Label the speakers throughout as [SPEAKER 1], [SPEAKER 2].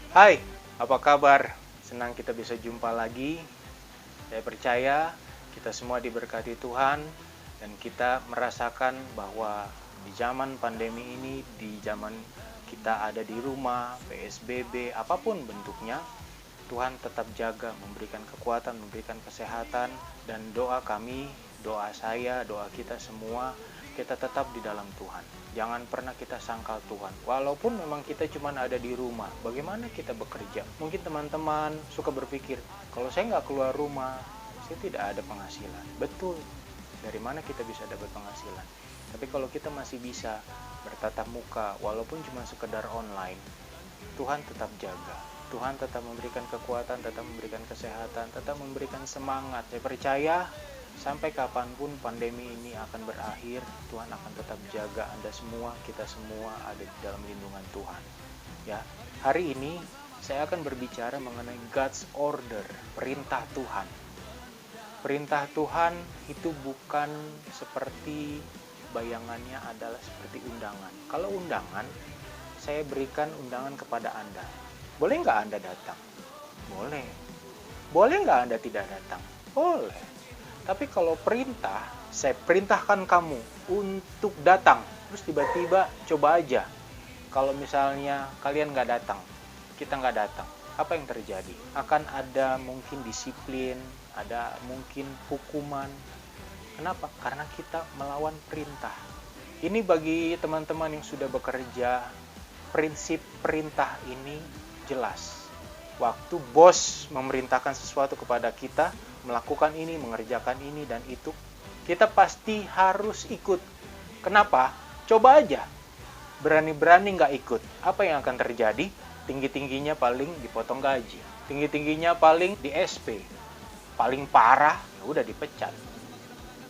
[SPEAKER 1] Hai, apa kabar? Senang kita bisa jumpa lagi. Saya percaya kita semua diberkati Tuhan dan kita merasakan bahwa di zaman pandemi ini, di zaman kita ada di rumah, PSBB, apapun bentuknya, Tuhan tetap jaga, memberikan kekuatan, memberikan kesehatan, dan doa kami, doa saya, doa kita semua, kita tetap di dalam Tuhan. Jangan pernah kita sangkal Tuhan. Walaupun memang kita cuma ada di rumah, bagaimana kita bekerja? Mungkin teman-teman suka berpikir, kalau saya nggak keluar rumah, saya tidak ada penghasilan. Betul, dari mana kita bisa dapat penghasilan? Tapi kalau kita masih bisa bertatap muka, walaupun cuma sekedar online, Tuhan tetap jaga. Tuhan tetap memberikan kekuatan, tetap memberikan kesehatan, tetap memberikan semangat. Saya percaya sampai kapanpun pandemi ini akan berakhir, Tuhan akan tetap jaga Anda semua, kita semua ada di dalam lindungan Tuhan. Ya, hari ini saya akan berbicara mengenai God's order, perintah Tuhan. Perintah Tuhan itu bukan seperti bayangannya adalah seperti undangan. Kalau undangan, saya berikan undangan kepada Anda. Boleh nggak Anda datang? Boleh. Boleh nggak Anda tidak datang? Boleh. Tapi kalau perintah, saya perintahkan kamu untuk datang. Terus tiba-tiba coba aja. Kalau misalnya kalian nggak datang, kita nggak datang. Apa yang terjadi? Akan ada mungkin disiplin, ada mungkin hukuman. Kenapa? Karena kita melawan perintah. Ini bagi teman-teman yang sudah bekerja, prinsip perintah ini jelas. Waktu bos memerintahkan sesuatu kepada kita, melakukan ini, mengerjakan ini dan itu, kita pasti harus ikut. Kenapa? Coba aja. Berani-berani nggak ikut. Apa yang akan terjadi? Tinggi-tingginya paling dipotong gaji. Tinggi-tingginya paling di SP. Paling parah, ya udah dipecat.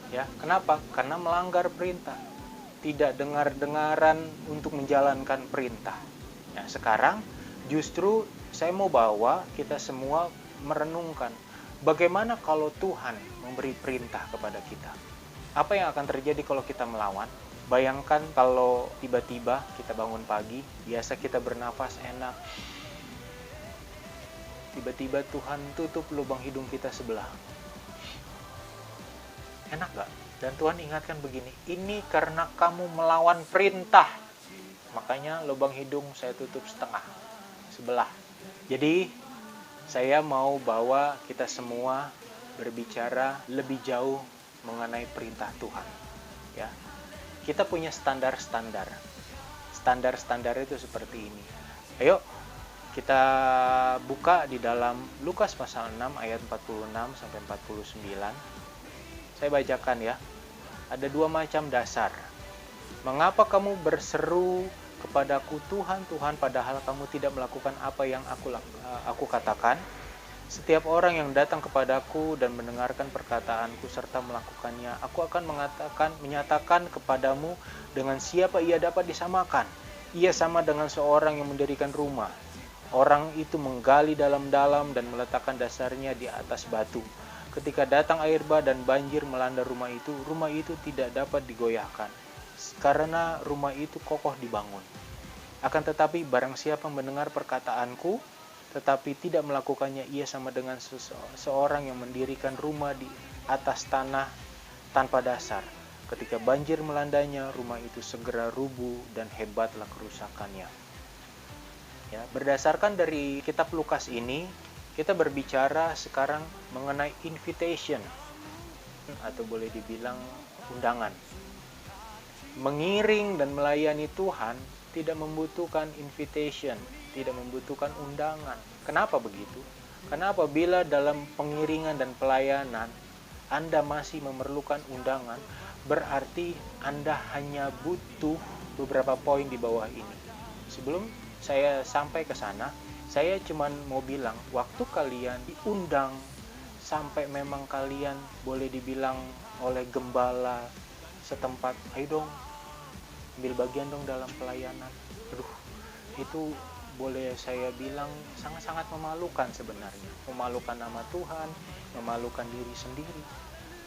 [SPEAKER 1] Ya, kenapa? Karena melanggar perintah. Tidak dengar-dengaran untuk menjalankan perintah. Ya, sekarang justru saya mau bawa kita semua merenungkan bagaimana kalau Tuhan memberi perintah kepada kita. Apa yang akan terjadi kalau kita melawan? Bayangkan kalau tiba-tiba kita bangun pagi, biasa kita bernafas enak. Tiba-tiba Tuhan tutup lubang hidung kita sebelah. Enak gak? Dan Tuhan ingatkan begini, ini karena kamu melawan perintah. Makanya lubang hidung saya tutup sebelah. Jadi saya mau bawa kita semua berbicara lebih jauh mengenai perintah Tuhan. Ya, kita punya standar-standar. Standar-standar itu seperti ini. Ayo kita buka di dalam Lukas pasal 6 ayat 46 sampai 49. Saya bacakan ya. Ada dua macam dasar. Mengapa kamu berseru kepadaku Tuhan, Tuhan, padahal kamu tidak melakukan apa yang aku katakan? Setiap orang yang datang kepadaku dan mendengarkan perkataanku serta melakukannya, aku akan menyatakan kepadamu dengan siapa ia dapat disamakan. Ia sama dengan seorang yang mendirikan rumah. Orang itu menggali dalam-dalam dan meletakkan dasarnya di atas batu. Ketika datang air bah dan banjir melanda rumah itu tidak dapat digoyahkan, karena rumah itu kokoh dibangun. Akan tetapi barang siapa mendengar perkataanku, tetapi tidak melakukannya, ia sama dengan seorang yang mendirikan rumah di atas tanah tanpa dasar. Ketika banjir melandanya, rumah itu segera rubuh dan hebatlah kerusakannya. Ya, berdasarkan dari kitab Lukas ini, kita berbicara sekarang mengenai invitation, atau boleh dibilang undangan. Mengiring dan melayani Tuhan tidak membutuhkan invitation, tidak membutuhkan undangan. Kenapa begitu? Karena apabila dalam pengiringan dan pelayanan Anda masih memerlukan undangan, berarti Anda hanya butuh beberapa poin di bawah ini. Sebelum saya sampai ke sana, saya cuma mau bilang, waktu kalian diundang sampai memang kalian boleh dibilang oleh gembala setempat, ayo dong, ambil bagian dong dalam pelayanan. Itu boleh saya bilang sangat-sangat memalukan sebenarnya. Memalukan nama Tuhan, memalukan diri sendiri.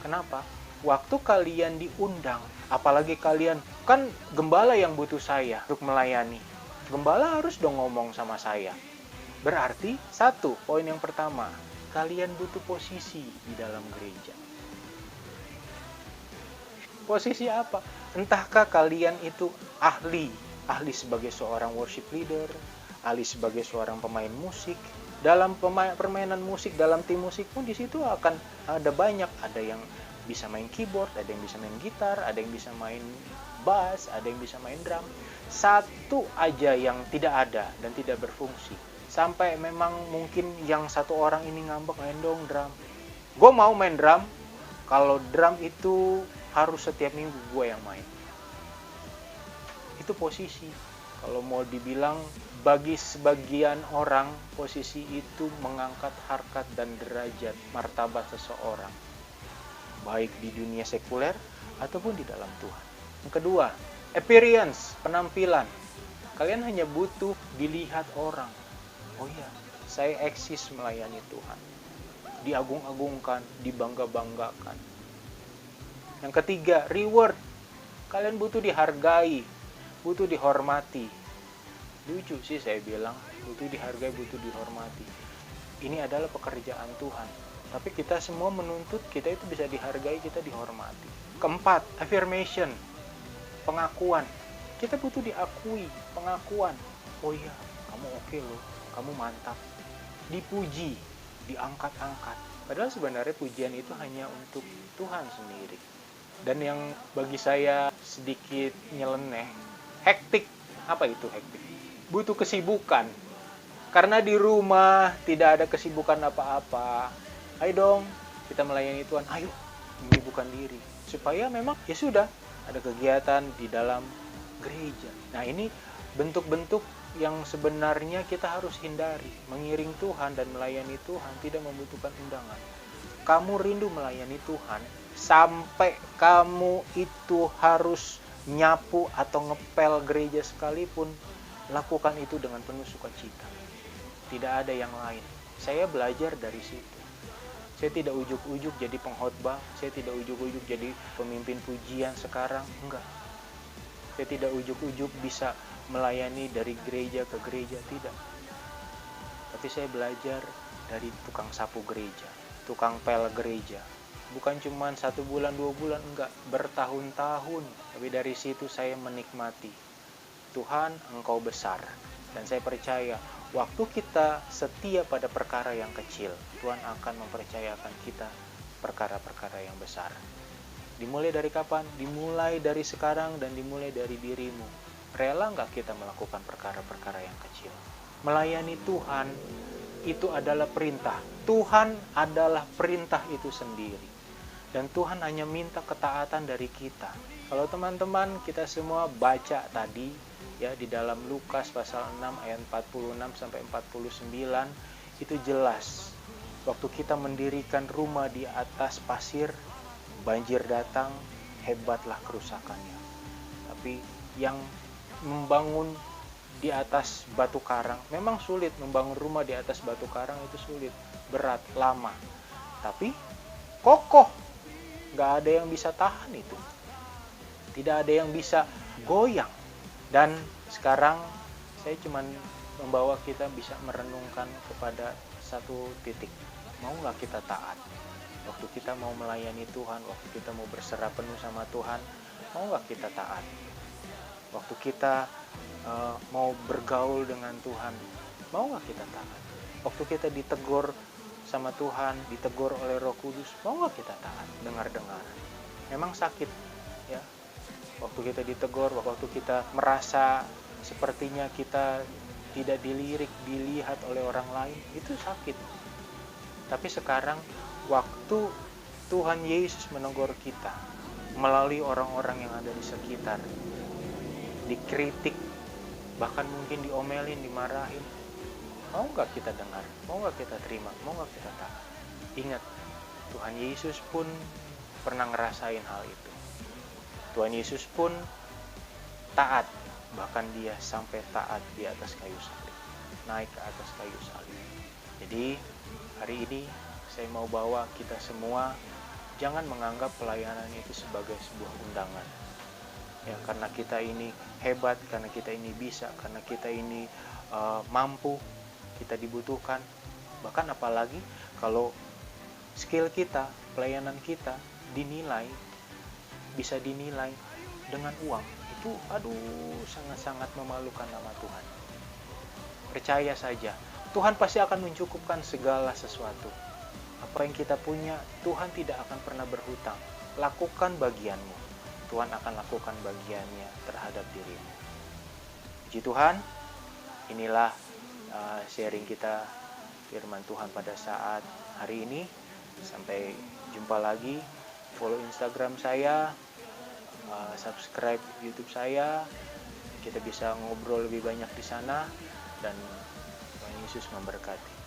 [SPEAKER 1] Kenapa? Waktu kalian diundang, apalagi kalian, kan gembala yang butuh saya untuk melayani. Gembala harus dong ngomong sama saya. Berarti, satu, poin yang pertama, kalian butuh posisi di dalam gereja. Posisi apa? Entahkah kalian itu ahli sebagai seorang worship leader, ahli sebagai seorang pemain musik. Dalam permainan musik, dalam tim musik pun di situ akan ada banyak, ada yang bisa main keyboard, ada yang bisa main gitar, ada yang bisa main bass, ada yang bisa main drum. Satu aja yang tidak ada dan tidak berfungsi. Sampai memang mungkin yang satu orang ini ngambek, main dong drum. Gue mau main drum, kalau drum itu harus setiap minggu gue yang main. Itu posisi. Kalau mau dibilang, bagi sebagian orang, posisi itu mengangkat harkat dan derajat martabat seseorang, baik di dunia sekuler ataupun di dalam Tuhan. Yang kedua, appearance, penampilan. Kalian hanya butuh dilihat orang. Oh iya, saya eksis melayani Tuhan. Diagung-agungkan, dibangga-banggakan. Yang ketiga, reward. Kalian butuh dihargai, butuh dihormati. Lucu sih saya bilang, butuh dihargai, butuh dihormati. Ini adalah pekerjaan Tuhan. Tapi kita semua menuntut kita itu bisa dihargai, kita dihormati. Keempat, affirmation, pengakuan. Kita butuh diakui, pengakuan. Oh iya, kamu oke loh, kamu mantap. Dipuji, diangkat-angkat. Padahal sebenarnya pujian itu hanya untuk Tuhan sendiri. Dan yang bagi saya sedikit nyeleneh, hektik. Apa itu hektik? Butuh kesibukan. Karena di rumah tidak ada kesibukan apa-apa. Ayo dong, kita melayani Tuhan. Ayo, menyibukkan diri. Supaya memang ya sudah, ada kegiatan di dalam gereja. Nah, ini bentuk-bentuk yang sebenarnya kita harus hindari. Mengiring Tuhan dan melayani Tuhan tidak membutuhkan undangan. Kamu rindu melayani Tuhan, sampai kamu itu harus nyapu atau ngepel gereja sekalipun, lakukan itu dengan penuh sukacita. Tidak ada yang lain. Saya belajar dari situ. Saya tidak ujuk-ujuk jadi pengkhotbah, saya tidak ujuk-ujuk jadi pemimpin pujian sekarang, enggak. Saya tidak ujuk-ujuk bisa melayani dari gereja ke gereja, tidak. Tapi saya belajar dari tukang sapu gereja, tukang pel gereja. Bukan cuma 1 bulan, 2 bulan, enggak, bertahun-tahun. Tapi dari situ saya menikmati. Tuhan, Engkau besar. Dan saya percaya, waktu kita setia pada perkara yang kecil, Tuhan akan mempercayakan kita perkara-perkara yang besar. Dimulai dari kapan? Dimulai dari sekarang dan dimulai dari dirimu. Rela nggak kita melakukan perkara-perkara yang kecil? Melayani Tuhan itu adalah perintah. Tuhan adalah perintah itu sendiri. Dan Tuhan hanya minta ketaatan dari kita. Kalau teman-teman kita semua baca tadi ya di dalam Lukas pasal 6 ayat 46 sampai 49 itu jelas. Waktu kita mendirikan rumah di atas pasir, banjir datang, hebatlah kerusakannya. Tapi yang membangun di atas batu karang, memang sulit membangun rumah di atas batu karang, itu sulit, berat, lama. Tapi kokoh. Gak ada yang bisa tahan itu. Tidak ada yang bisa goyang. Dan sekarang saya cuma membawa kita bisa merenungkan kepada satu titik. Mau gak kita taat? Waktu kita mau melayani Tuhan, waktu kita mau berserah penuh sama Tuhan, mau gak kita taat? Waktu kita mau bergaul dengan Tuhan, mau gak kita taat? Waktu kita ditegur sama Tuhan, ditegur oleh Roh Kudus, mau gak kita taat? Dengar-dengar. Memang sakit ya. Waktu kita ditegur, waktu kita merasa sepertinya kita tidak dilirik, dilihat oleh orang lain, itu sakit. Tapi sekarang waktu Tuhan Yesus menegur kita melalui orang-orang yang ada di sekitar, dikritik, bahkan mungkin diomelin, dimarahin, mau gak kita dengar? Mau gak kita terima? Mau gak kita taat? Ingat, Tuhan Yesus pun pernah ngerasain hal itu. Tuhan Yesus pun taat. Bahkan dia sampai taat di atas kayu salib. Naik ke atas kayu salib. Jadi, hari ini saya mau bawa kita semua, jangan menganggap pelayanan itu sebagai sebuah undangan. Ya, karena kita ini hebat, karena kita ini bisa, karena kita ini mampu, kita dibutuhkan. Bahkan apalagi kalau skill kita, pelayanan kita bisa dinilai dengan uang. Itu sangat-sangat memalukan nama Tuhan. Percaya saja, Tuhan pasti akan mencukupkan segala sesuatu. Apa yang kita punya, Tuhan tidak akan pernah berhutang. Lakukan bagianmu, Tuhan akan lakukan bagiannya terhadap dirimu. Puji Tuhan, inilah sharing kita firman Tuhan pada saat hari ini. Sampai jumpa lagi. Follow Instagram saya, subscribe YouTube saya. Kita bisa ngobrol lebih banyak di sana, dan Tuhan Yesus memberkati.